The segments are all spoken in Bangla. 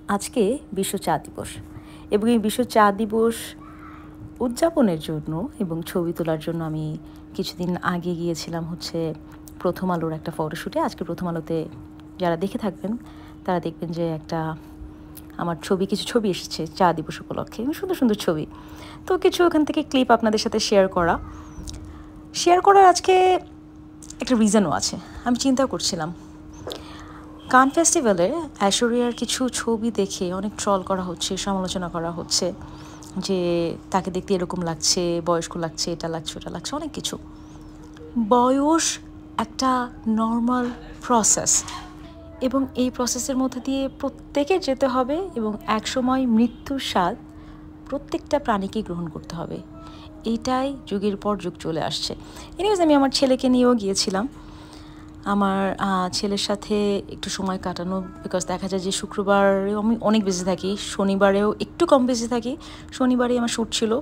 আজকে বিশ্ব চা দিবস এবং এই বিশ্ব চা দিবস উদযাপনের জন্য এবং ছবি তোলার জন্য আমি কিছুদিন আগে গিয়েছিলাম হচ্ছে প্রথম আলোর একটা ফটোশ্যুটে। আজকে প্রথম আলোতে যারা দেখে থাকবেন তারা দেখবেন যে একটা আমার কিছু ছবি এসেছে চা দিবস উপলক্ষে, সুন্দর সুন্দর ছবি। তো কিছু ওখান থেকে ক্লিপ আপনাদের সাথে শেয়ার করার আজকে একটা রিজনও আছে। আমি চিন্তা করছিলাম কান ফেস্টিভ্যালে ঐশ্বরিয়ার কিছু ছবি দেখে অনেক ট্রল করা হচ্ছে, সমালোচনা করা হচ্ছে যে তাকে দেখতে এরকম লাগছে, বয়স্ক লাগছে, এটা লাগছে, ওটা লাগছে, অনেক কিছু। বয়স একটা নর্মাল প্রসেস এবং এই প্রসেসের মধ্যে দিয়ে প্রত্যেকের যেতে হবে এবং একসময় মৃত্যুর স্বাদ প্রত্যেকটা প্রাণীকে গ্রহণ করতে হবে। এইটাই যুগের পর যুগ চলে আসছে। এনিওয়েজ, আমি আমার ছেলেকে নিয়েও গিয়েছিলাম। আমার ছেলের সাথে একটু সময় কাটানো, বিকজ দেখা যায় যে শুক্রবারেও আমি অনেক বিজি থাকি, শনিবারেও একটু কম বিজি থাকি। শনিবারেই আমার শ্যুট ছিল,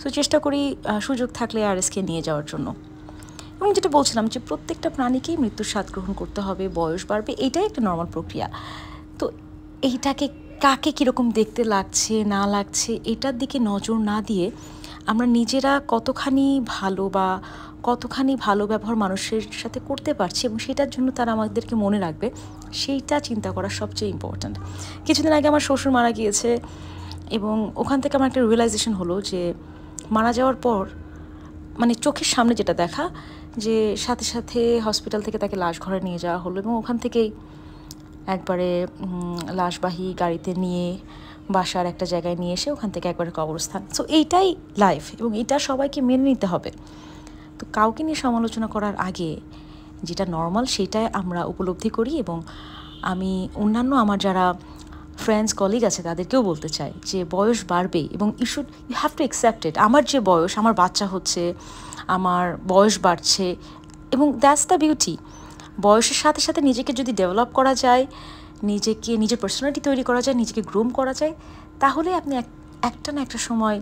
সো চেষ্টা করি সুযোগ থাকলে আরএসকে নিয়ে যাওয়ার জন্য। এবং যেটা বলছিলাম যে প্রত্যেকটা প্রাণীকেই মৃত্যুর স্বাদ গ্রহণ করতে হবে, বয়স বাড়বে, এইটাই একটা নর্মাল প্রক্রিয়া। তো এইটাকে কাকে কীরকম দেখতে লাগছে না লাগছে এটার দিকে নজর না দিয়ে আমরা নিজেরা কতখানি ভালো ব্যবহার মানুষের সাথে করতে পারছি এবং সেটার জন্য তারা আমাদেরকে মনে রাখবে, সেইটা চিন্তা করা সবচেয়ে ইম্পর্ট্যান্ট। কিছুদিন আগে আমার শ্বশুর মারা গিয়েছে এবং ওখান থেকে আমার একটা রিয়েলাইজেশন হলো যে মারা যাওয়ার পর মানে চোখের সামনে যেটা দেখা, যে সাথে সাথে হসপিটাল থেকে তাকে লাশ ঘরে নিয়ে যাওয়া হলো এবং ওখান থেকেই একবারে লাশবাহী গাড়িতে নিয়ে বাসার একটা জায়গায় নিয়ে এসে ওখান থেকে একবারে কবরস্থান। সো এইটাই লাইফ এবং এটা সবাইকে মেনে নিতে হবে। তো কাউকে নিয়ে সমালোচনা করার আগে যেটা নর্মাল সেটাই আমরা উপলব্ধি করি। এবং আমি অন্যান্য আমার যারা ফ্রেন্ডস কলিগ আছে তাদেরকেও বলতে চাই যে বয়স বাড়বে এবং you have to accept it. আমার যে বয়স, আমার বাচ্চা হচ্ছে, আমার বয়স বাড়ছে এবং দ্যাটস দ্য বিউটি। বয়সের সাথে সাথে নিজেকে যদি ডেভেলপ করা যায়, নিজের পার্সোনালিটি তৈরি করা যায়, নিজেকে গ্রুম করা যায়, তাহলে আপনি একটা না একটা সময়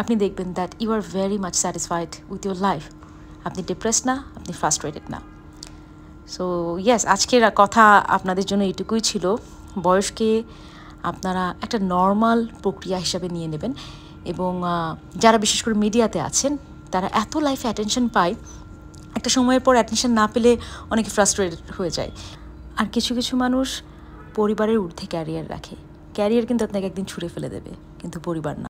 আপনি দেখবেন that you are very much satisfied with your life. আপনি ডিপ্রেসড না, আপনি ফ্রাস্ট্রেটেড না। সো ইয়েস, আজকের কথা আপনাদের জন্য এটুকুই ছিল। বয়সকে আপনারা একটা নর্মাল প্রক্রিয়া হিসাবে নিয়ে নেবেন এবং যারা বিশেষ করে মিডিয়াতে আছেন তারা এত লাইফে অ্যাটেনশন পায়, একটা সময়ের পর অ্যাটেনশন না পেলে অনেকে ফ্রাস্ট্রেটেড হয়ে যায়। আর কিছু কিছু মানুষ পরিবারের ঊর্ধ্বে ক্যারিয়ার রাখে। ক্যারিয়ার কিন্তু আপনাকে একদিন ছুঁড়ে ফেলে দেবে, কিন্তু পরিবার না।